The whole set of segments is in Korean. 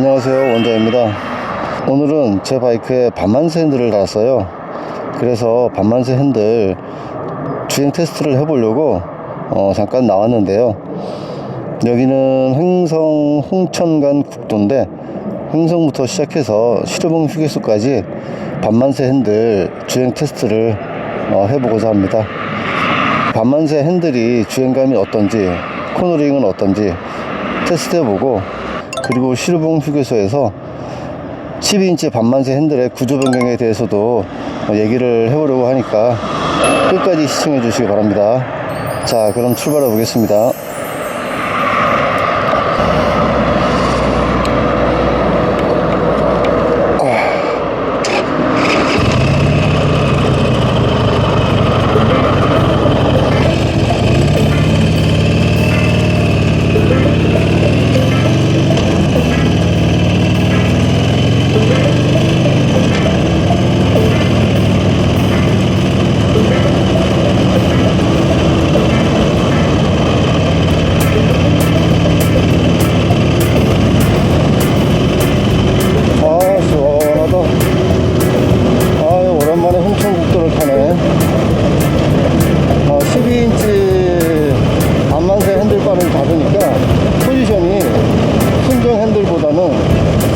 안녕하세요, 원장입니다. 오늘은 제 바이크에 반만세 핸들을 달았어요. 그래서 반만세 핸들 주행 테스트를 해보려고 잠깐 나왔는데요. 여기는 횡성 홍천간 국도인데, 횡성부터 시작해서 시르봉 휴게소까지 반만세 핸들 주행 테스트를 해보고자 합니다. 반만세 핸들이 주행감이 어떤지, 코너링은 어떤지 테스트해보고, 그리고 시르봉 휴게소에서 12인치 반만세 핸들의 구조 변경에 대해서도 얘기를 해보려고 하니까 끝까지 시청해 주시기 바랍니다. 자, 그럼 출발해 보겠습니다.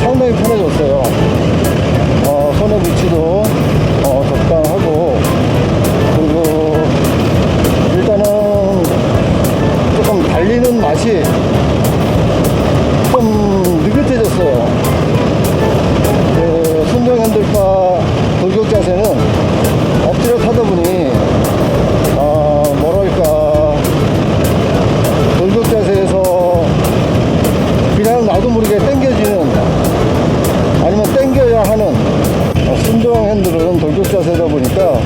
상당히 편해졌어요. 손의 위치도 적당하고, 그리고 일단은 조금 달리는 맛이 좀 느긋해졌어요. 순정 핸들바 돌격 자세는 엎드려 타다 보니 뭐랄까, 돌격 자세에서 그냥 나도 모르게 당겨지는, 아니면 당겨야 하는, 순정 핸들은 돌격 자세다 보니까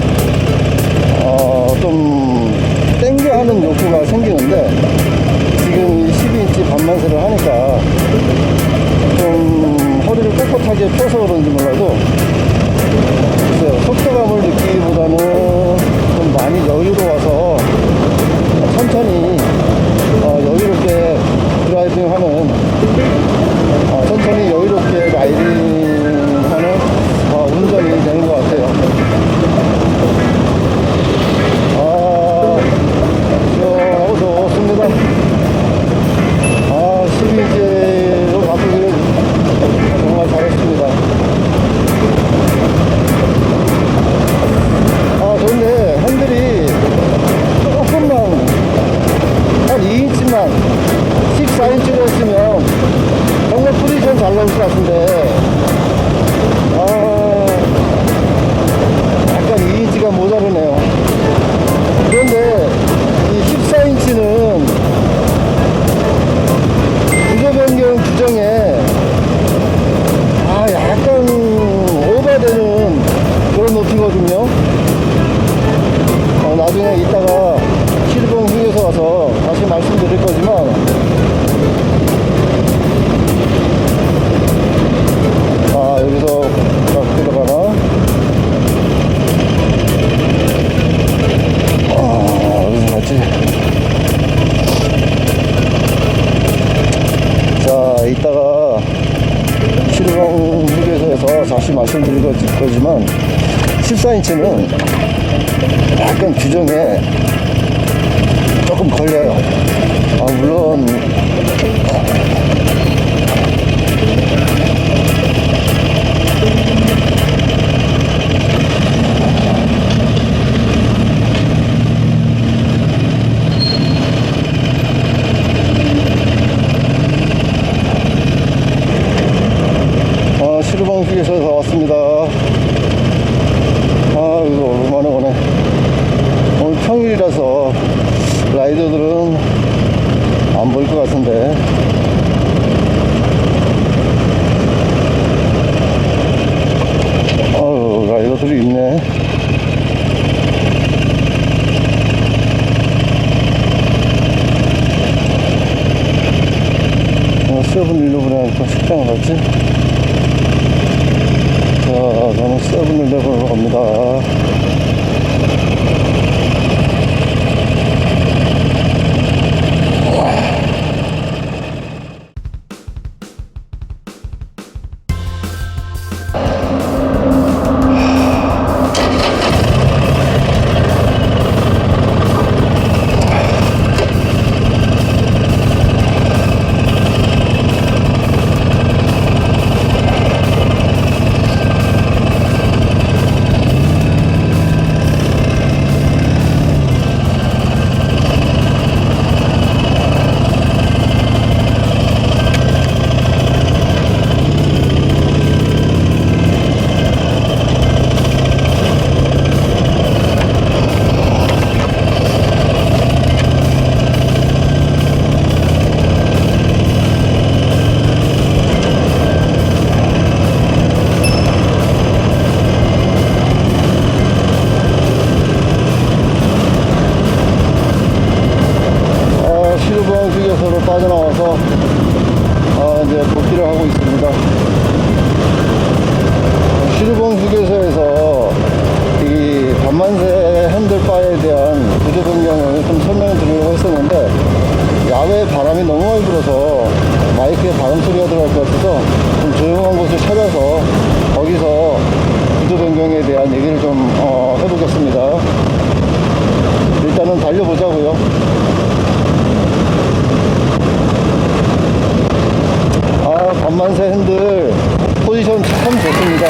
좀 당겨 하는 욕구가 생기는데, 지금 이 12인치 반만세를 하니까 좀 허리를 꼿꼿하게 펴서 그런지 몰라도 글쎄요, 속도감을 느끼기보다는 좀 많이 여유로워서 천천히 여유롭게 드라이빙하는, 천천히 여유롭게 라이딩하는 운전이 되는 것 같아요. 좋습니다. 12인치로 바꾸기를 정말 잘했습니다. 좋은데 핸들이 조금만, 한 2인치만 14인치로 했으면 정말 포지션 잘 나올 것 같은데, 약간 2인치가 모자르네요. 그런데 이 14인치는 구조 변경 규정에 약간 오버되는 그런 높이거든요. 나중에 이따가 시르봉 휴게소 와서 다시 말씀드릴 거지만, 여기서 딱 들어가나? 어디서 갔지? 자, 이따가 시르봉 휴게소에서 다시 말씀드릴 거지만, 14인치는 약간 규정에 조금 걸려요. 물론 시르봉 휴게소에서 왔습니다. 이거 오랜만에 오네. 오늘 평일이라서 라이더들은 안 보일 것 같은데, 라이더들이 있네. 세븐일레븐에 또 식당 갔지? 자, 저는 세븐일레븐으로 갑니다. 준비를 하고 있습니다. 시르봉 휴게소에서 이 반만세 핸들바에 대한 구조 변경을 좀 설명드리려고 했었는데, 야외 바람이 너무 많이 불어서 마이크에 바람 소리가 들어갈 것 같아서 좀 조용한 곳을 찾아서 거기서 구조 변경에 대한 얘기를 좀 해보겠습니다. 일단은 달려보자고요. 반만세 핸들 포지션 참 좋습니다.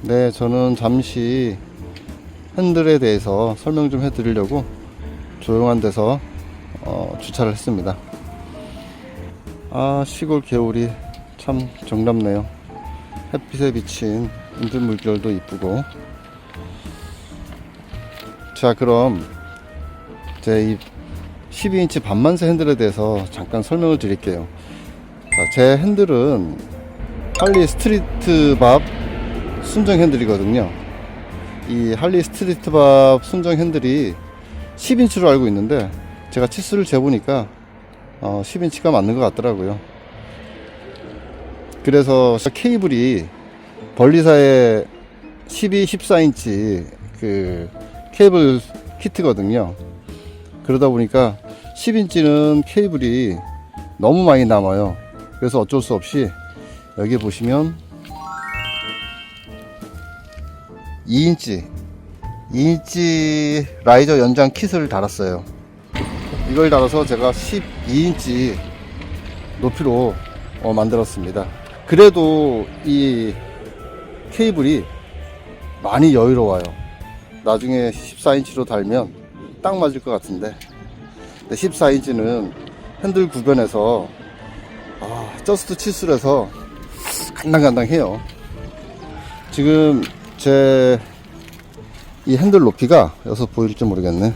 네, 저는 잠시 핸들에 대해서 설명 좀 해드리려고 조용한 데서 주차를 했습니다. 시골 개울이 참 정답네요. 햇빛에 비친 은들 물결도 이쁘고. 자, 그럼 제 이 12인치 반만세 핸들에 대해서 잠깐 설명을 드릴게요. 자, 제 핸들은 할리 스트리트밥 순정 핸들이거든요. 이 할리 스트리트밥 순정 핸들이 10인치로 알고 있는데, 제가 치수를 재보니까 10인치가 맞는 것 같더라고요. 그래서 케이블이 벌리사의 12, 14인치 그 케이블 키트거든요. 그러다 보니까 10인치는 케이블이 너무 많이 남아요. 그래서 어쩔 수 없이 여기 보시면 2인치 라이저 연장 킷을 달았어요. 이걸 달아서 제가 12인치 높이로 만들었습니다. 그래도 이 케이블이 많이 여유로워요. 나중에 14인치로 달면 딱 맞을 것 같은데, 14인치는 핸들 구변에서 저스트 치수라서 간당간당해요. 지금 제 이 핸들 높이가 여기서 보일지 모르겠네.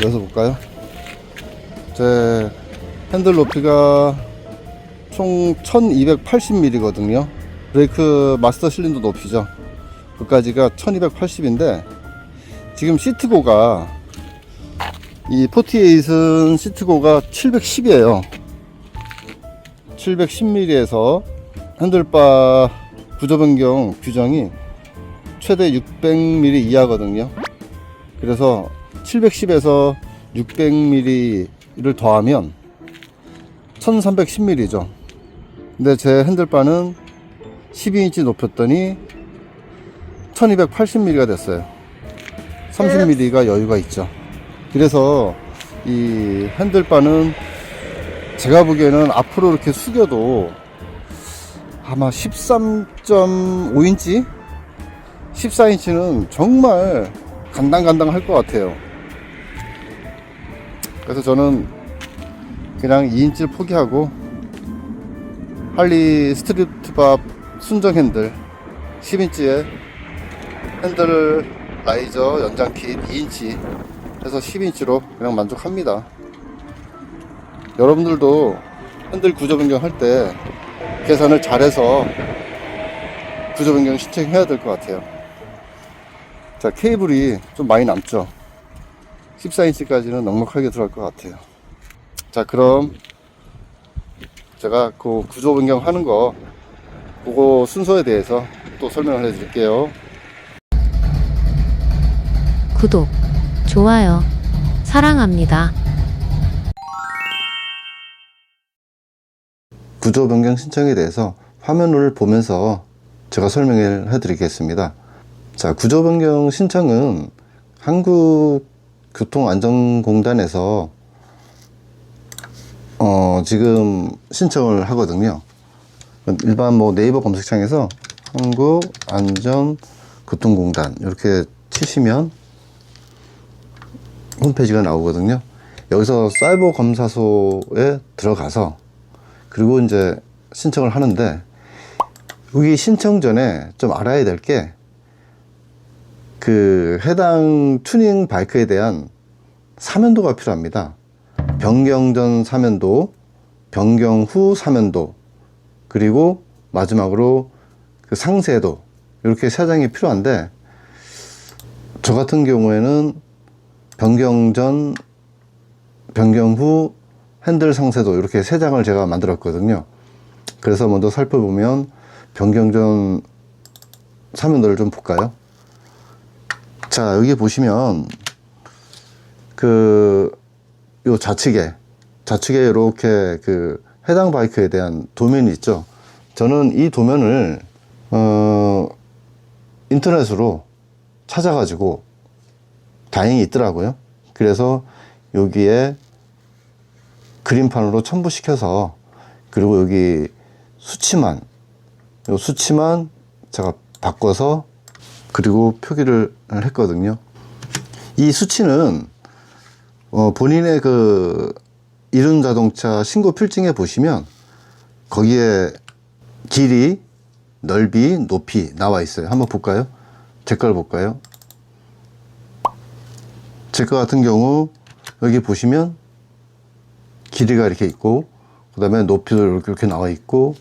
여기서 볼까요? 제 핸들 높이가 총 1280mm 거든요. 브레이크 마스터 실린더 높이죠. 그까지가 1280인데, 지금 시트고가, 이 48은 시트고가 710이에요 710mm에서 핸들바 구조 변경 규정이 최대 600mm 이하거든요. 그래서 710에서 600mm를 더하면 1310mm죠. 근데 제 핸들바는 12인치 높였더니 1280mm가 됐어요. 30mm가 여유가 있죠. 그래서 이 핸들바는 제가 보기에는 앞으로 이렇게 숙여도 아마 13.5인치? 14인치는 정말 간당간당 할 것 같아요. 그래서 저는 그냥 2인치를 포기하고 할리 스트리트밥 순정 핸들 10인치에 핸들 라이저 연장 킷 2인치 해서 10인치로 그냥 만족합니다. 여러분들도 핸들 구조 변경 할 때 계산을 잘해서 구조 변경 신청해야 될 것 같아요. 자, 케이블이 좀 많이 남죠. 14인치까지는 넉넉하게 들어갈 것 같아요. 자, 그럼 제가 그 구조 변경 하는 거, 그거 순서에 대해서 또 설명을 해 드릴게요. 구독, 좋아요, 사랑합니다. 구조 변경 신청에 대해서 화면을 보면서 제가 설명을 해 드리겠습니다. 자, 구조 변경 신청은 한국교통안전공단에서 지금 신청을 하거든요. 일반 뭐 네이버 검색창에서 한국안전교통공단 이렇게 치시면 홈페이지가 나오거든요. 여기서 사이버 검사소에 들어가서 그리고 이제 신청을 하는데, 여기 신청 전에 좀 알아야 될 게 그 해당 튜닝 바이크에 대한 사면도가 필요합니다. 변경 전 사면도, 변경 후 사면도, 그리고 마지막으로 그 상세도, 이렇게 세 장이 필요한데, 저 같은 경우에는 변경 전, 변경 후, 핸들 상세도 이렇게 세 장을 제가 만들었거든요. 그래서 먼저 살펴보면 변경 전 사면도를 좀 볼까요? 자, 여기 보시면 요 좌측에 이렇게 그 해당 바이크에 대한 도면이 있죠. 저는 이 도면을 인터넷으로 찾아가지고 다행히 있더라고요. 그래서 여기에 그림판으로 첨부시켜서, 그리고 여기 수치만 제가 바꿔서 그리고 표기를 했거든요. 이 수치는 본인의 그 이륜자동차 신고 필증에 보시면 거기에 길이, 넓이, 높이 나와 있어요. 한번 볼까요? 제 걸 볼까요? 제 거 같은 경우 여기 보시면 길이가 이렇게 있고, 그 다음에 높이도 이렇게 나와 있고,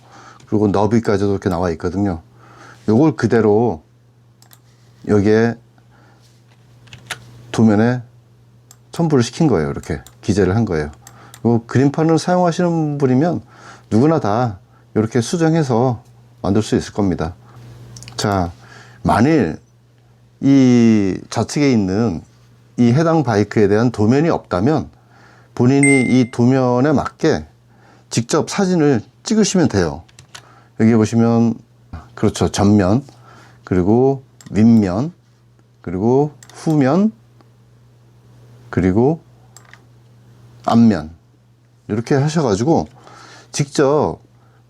그리고 너비까지도 이렇게 나와 있거든요. 요걸 그대로 여기에 도면에 첨부를 시킨 거예요. 이렇게 기재를 한 거예요. 그리고 그림판을 사용하시는 분이면 누구나 다 이렇게 수정해서 만들 수 있을 겁니다. 자, 만일 이 좌측에 있는 이 해당 바이크에 대한 도면이 없다면 본인이 이 도면에 맞게 직접 사진을 찍으시면 돼요. 여기 보시면, 그렇죠, 전면, 그리고 윗면, 그리고 후면, 그리고 앞면, 이렇게 하셔가지고 직접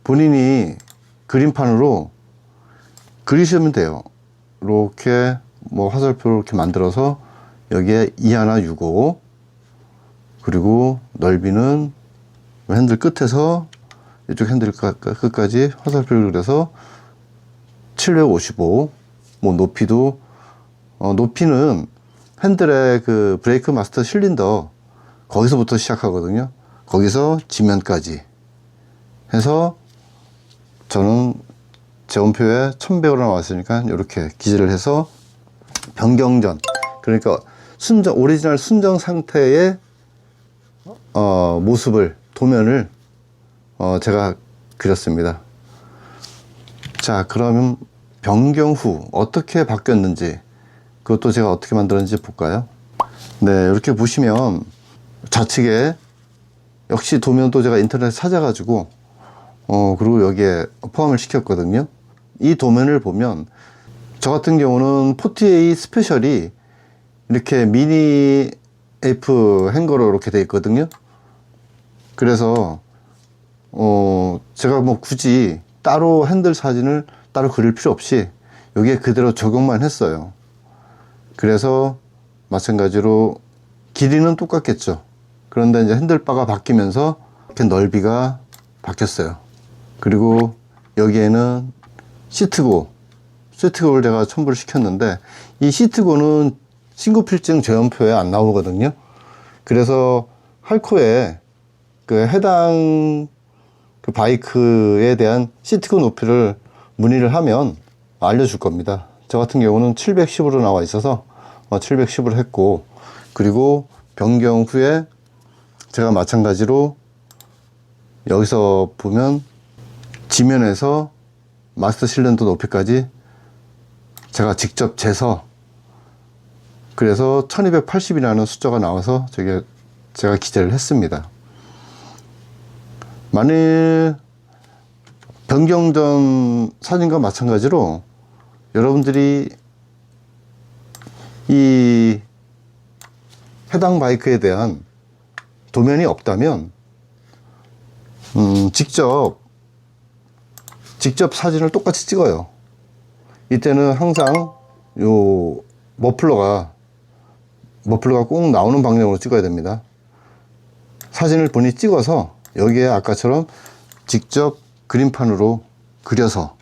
본인이 그림판으로 그리시면 돼요. 이렇게 뭐 화살표를 이렇게 만들어서 여기에 2165, 그리고 넓이는 핸들 끝에서 이쪽 핸들 끝까지 화살표를 그려서 755, 뭐 높이도 높이는 핸들의 그 브레이크 마스터 실린더 거기서부터 시작하거든요. 거기서 지면까지 해서 저는 제 온표에 1100으로 나왔으니까 이렇게 기재를 해서 변경 전, 그러니까 순정, 오리지널 순정 상태의 모습을, 도면을 제가 그렸습니다. 자, 그러면 변경 후 어떻게 바뀌었는지, 그것도 제가 어떻게 만들었는지 볼까요? 네, 이렇게 보시면 좌측에 역시 도면도 제가 인터넷에 찾아가지고 그리고 여기에 포함을 시켰거든요. 이 도면을 보면 저 같은 경우는 48 스페셜이 이렇게 미니 F 행거로 이렇게 돼 있거든요. 그래서 제가 뭐 굳이 따로 핸들 사진을 따로 그릴 필요 없이 여기에 그대로 적용만 했어요. 그래서 마찬가지로 길이는 똑같겠죠. 그런데 이제 핸들바가 바뀌면서 이렇게 넓이가 바뀌었어요. 그리고 여기에는 시트고를 제가 첨부를 시켰는데, 이 시트고는 신고 필증 제원표에 안 나오거든요. 그래서 할코에 그 해당 그 바이크에 대한 시트고 높이를 문의를 하면 알려줄 겁니다. 저 같은 경우는 710으로 나와 있어서 710으로 했고, 그리고 변경 후에 제가 마찬가지로 여기서 보면 지면에서 마스터 실린더 높이까지 제가 직접 재서, 그래서 1280이라는 숫자가 나와서 제가 기재를 했습니다. 만일 변경 전 사진과 마찬가지로 여러분들이 이 해당 바이크에 대한 도면이 없다면 직접 사진을 똑같이 찍어요. 이때는 항상 요 머플러가 꼭 나오는 방향으로 찍어야 됩니다. 사진을 본인이 찍어서 여기에 아까처럼 직접 그림판으로 그려서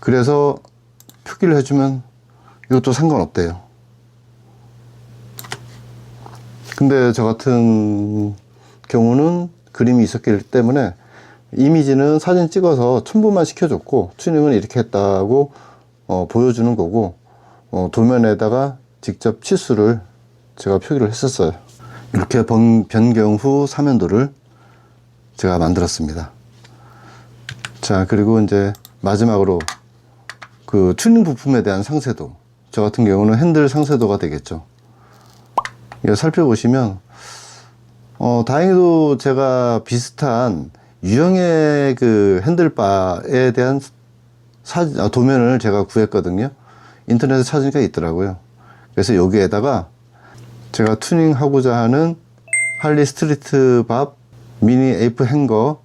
그래서 표기를 해주면 이것도 상관없대요. 근데 저 같은 경우는 그림이 있었기 때문에 이미지는 사진 찍어서 첨부만 시켜줬고 튜닝은 이렇게 했다고 보여주는 거고, 도면에다가 직접 치수를 제가 표기를 했었어요. 이렇게 변경 후 사면도를 제가 만들었습니다. 자, 그리고 이제 마지막으로 그 튜닝 부품에 대한 상세도, 저 같은 경우는 핸들 상세도가 되겠죠. 이거 살펴보시면 다행히도 제가 비슷한 유형의 그 핸들바에 대한 도면을 제가 구했거든요. 인터넷에 찾으니까 있더라고요. 그래서 여기에다가 제가 튜닝하고자 하는 할리 스트리트 밥 미니 에이프 행거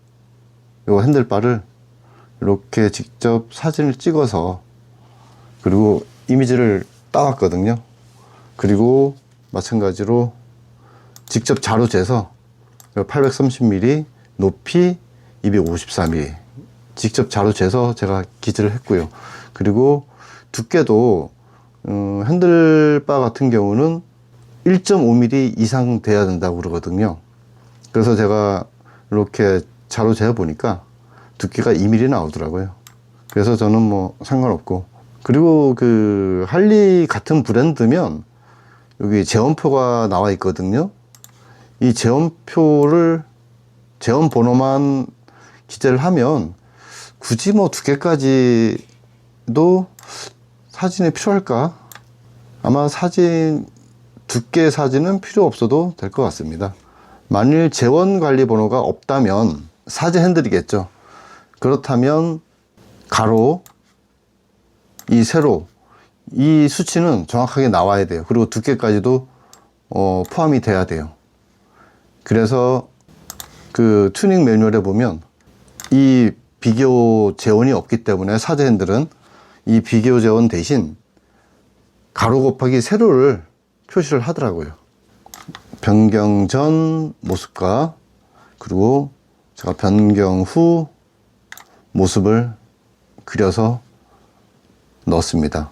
요 핸들바를 이렇게 직접 사진을 찍어서 그리고 이미지를 따왔거든요. 그리고 마찬가지로 직접 자로 재서 830mm, 높이 254mm 직접 자로 재서 제가 기재를 했고요. 그리고 두께도 핸들바 같은 경우는 1.5mm 이상 돼야 된다고 그러거든요. 그래서 제가 이렇게 자로 재어 보니까 두께가 2mm 나오더라고요. 그래서 저는 뭐 상관없고, 그리고 그 할리 같은 브랜드면 여기 제원표가 나와 있거든요. 이 제원 번호만 기재를 하면 굳이 뭐 두께까지도 사진이 필요할까? 아마 두께 사진은 필요 없어도 될 것 같습니다. 만일 제원 관리 번호가 없다면 사제 핸들이겠죠. 그렇다면 가로, 이 세로, 이 수치는 정확하게 나와야 돼요. 그리고 두께까지도 포함이 돼야 돼요. 그래서 그 튜닝 매뉴얼에 보면 이 비교 재원이 없기 때문에 사제 핸들은 이 비교 재원 대신 가로 곱하기 세로를 표시를 하더라고요. 변경 전 모습과 그리고 제가 변경 후 모습을 그려서 넣었습니다.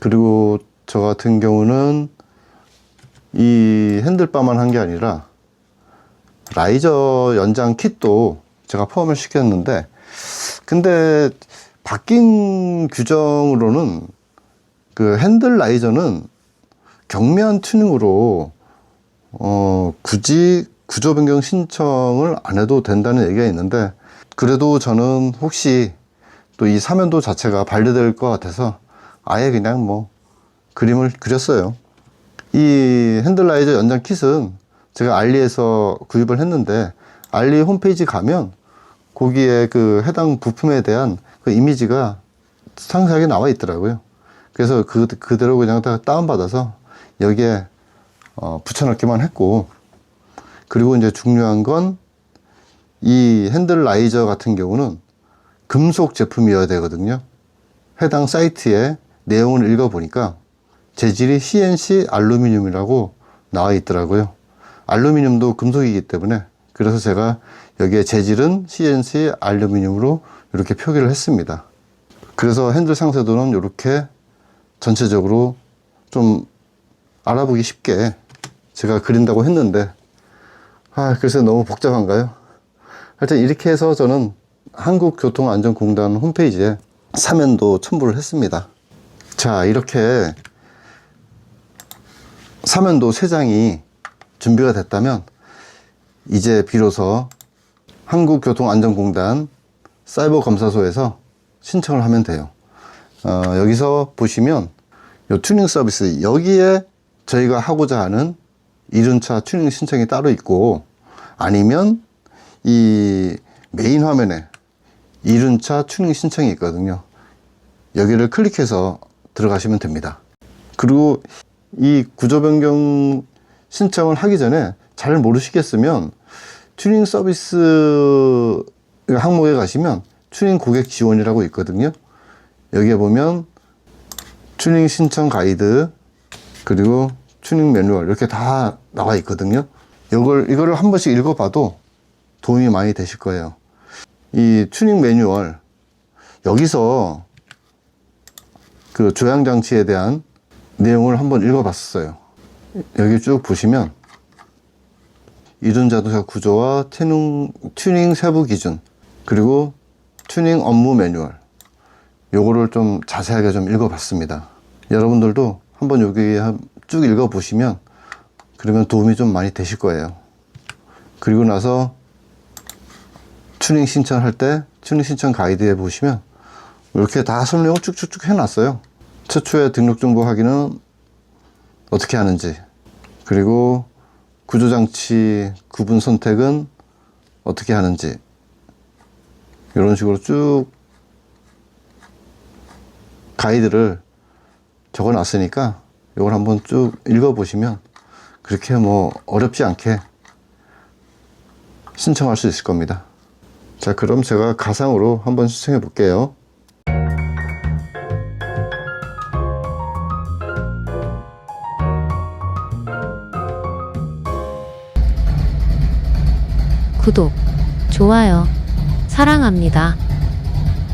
그리고 저 같은 경우는 이 핸들바만 한 게 아니라 라이저 연장 킷도 제가 포함을 시켰는데, 근데 바뀐 규정으로는 그 핸들 라이저는 경미한 튜닝으로 굳이 구조 변경 신청을 안 해도 된다는 얘기가 있는데, 그래도 저는 혹시 또 이 사면도 자체가 반려될 것 같아서 아예 그냥 뭐 그림을 그렸어요. 이 핸들 라이저 연장 킷은 제가 알리에서 구입을 했는데, 알리 홈페이지 가면 거기에 그 해당 부품에 대한 그 이미지가 상세하게 나와 있더라고요. 그래서 그대로 그냥 다 다운받아서 여기에 붙여넣기만 했고, 그리고 이제 중요한 건 이 핸들 라이저 같은 경우는 금속 제품이어야 되거든요. 해당 사이트에 내용을 읽어보니까 재질이 CNC 알루미늄이라고 나와 있더라고요. 알루미늄도 금속이기 때문에, 그래서 제가 여기에 재질은 CNC 알루미늄으로 이렇게 표기를 했습니다. 그래서 핸들 상세도는 이렇게 전체적으로 좀 알아보기 쉽게 제가 그린다고 했는데, 글쎄 너무 복잡한가요? 하여튼 이렇게 해서 저는 한국교통안전공단 홈페이지에 사면도 첨부를 했습니다. 자, 이렇게 사면도 3장이 준비가 됐다면 이제 비로소 한국교통안전공단 사이버검사소에서 신청을 하면 돼요. 여기서 보시면 요 튜닝 서비스, 여기에 저희가 하고자 하는 이륜차 튜닝 신청이 따로 있고, 아니면 이 메인 화면에 이륜차 튜닝 신청이 있거든요. 여기를 클릭해서 들어가시면 됩니다. 그리고 이 구조 변경 신청을 하기 전에 잘 모르시겠으면 튜닝 서비스 항목에 가시면 튜닝 고객 지원이라고 있거든요. 여기에 보면 튜닝 신청 가이드 그리고 튜닝 매뉴얼 이렇게 다 나와 있거든요. 이거를 한 번씩 읽어봐도 도움이 많이 되실 거예요. 이 튜닝 매뉴얼 여기서 그 조향 장치에 대한 내용을 한번 읽어봤어요. 여기 쭉 보시면 이륜 자동차 구조와 튜닝 세부 기준 그리고 튜닝 업무 매뉴얼 요거를 좀 자세하게 좀 읽어봤습니다. 여러분들도 한번 여기 쭉 읽어보시면 그러면 도움이 좀 많이 되실 거예요. 그리고 나서 튜닝 신청할 때 튜닝 신청 가이드에 보시면 이렇게 다 설명을 쭉쭉쭉 해놨어요. 최초의 등록 정보 확인은 어떻게 하는지 그리고 구조장치 구분 선택은 어떻게 하는지 이런 식으로 쭉 가이드를 적어 놨으니까 이걸 한번 쭉 읽어 보시면 그렇게 뭐 어렵지 않게 신청할 수 있을 겁니다. 자, 그럼 제가 가상으로 한번 신청해 볼게요. 구독, 좋아요, 사랑합니다.